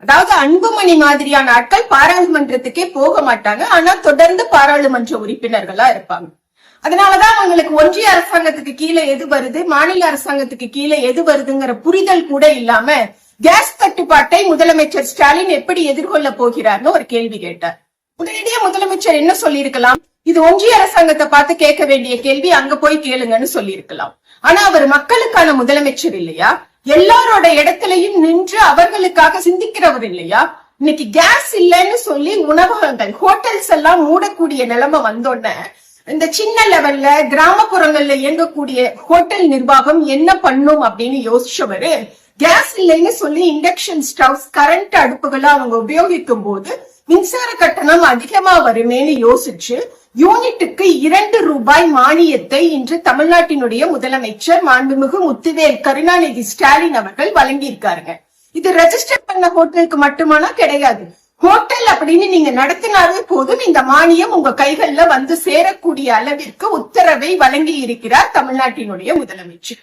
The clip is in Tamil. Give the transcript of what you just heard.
அதாவது அன்புமணி மாதிரியான ஆட்கள் பாராளுமன்றத்துக்கே போக மாட்டாங்க. ஆனா தொடர்ந்து பாராளுமன்ற உறுப்பினர்களா இருப்பாங்க. அதனாலதான் அவங்களுக்கு ஒன்றிய அரசாங்கத்துக்கு கீழே எது வருது, மாநில அரசாங்கத்துக்கு கீழே எது வருதுங்கிற புரிதல் கூட இல்லாம கேஸ் தட்டுப்பாட்டை முதலமைச்சர் ஸ்டாலின் எப்படி எதிர்கொள்ள போகிறார்னு ஒரு கேள்வி கேட்டார். உடனடியே முதலமைச்சர் என்ன சொல்லியிருக்கலாம், இது ஒன்றிய அரசாங்கத்தை பார்த்து கேட்க வேண்டிய கேள்வி, அங்க போய் கேளுங்கன்னு சொல்லியிருக்கலாம். ஆனா அவர் மக்களுக்கான முதலமைச்சர் இல்லையா? எல்லாரோட இடத்திலையும் நின்று அவர்களுக்காக சிந்திக்கிறவர் இல்லையா? இன்னைக்கு கேஸ் இல்லைன்னு சொல்லி உணவகங்கள், ஹோட்டல்ஸ் எல்லாம் மூடக்கூடிய நிலைமை வந்தோடனே இந்த சின்ன லெவல்ல கிராமப்புறங்கள்ல இயங்கக்கூடிய ஹோட்டல் நிர்வாகம் என்ன பண்ணும் அப்படின்னு யோசிச்சவரு, கேஸ் இல்லைன்னு சொல்லி இண்டக்ஷன் ஸ்டவ்ஸ், கரண்ட் அடுப்புகளை அவங்க உபயோகிக்கும் போது மின்சார கட்டணம் அதிகமா வருமேன்னு யோசிச்சு யூனிட்டுக்கு 2 ரூபாய் மானியத்தை இன்று தமிழ்நாட்டினுடைய முதலமைச்சர் மாண்புமிகு முத்துவேல் கருணாநிதி ஸ்டாலின் அவர்கள் வழங்கியிருக்காருங்க. இது ரெஜிஸ்டர் பண்ண ஹோட்டலுக்கு மட்டுமானா கிடையாது. ஹோட்டல் அப்படின்னு நீங்க நடத்தினாலே போதும் இந்த மானியம் உங்க கைகள்ல வந்து சேரக்கூடிய அளவிற்கு உத்தரவை வழங்கி இருக்கிறார் தமிழ்நாட்டினுடைய முதலமைச்சர்.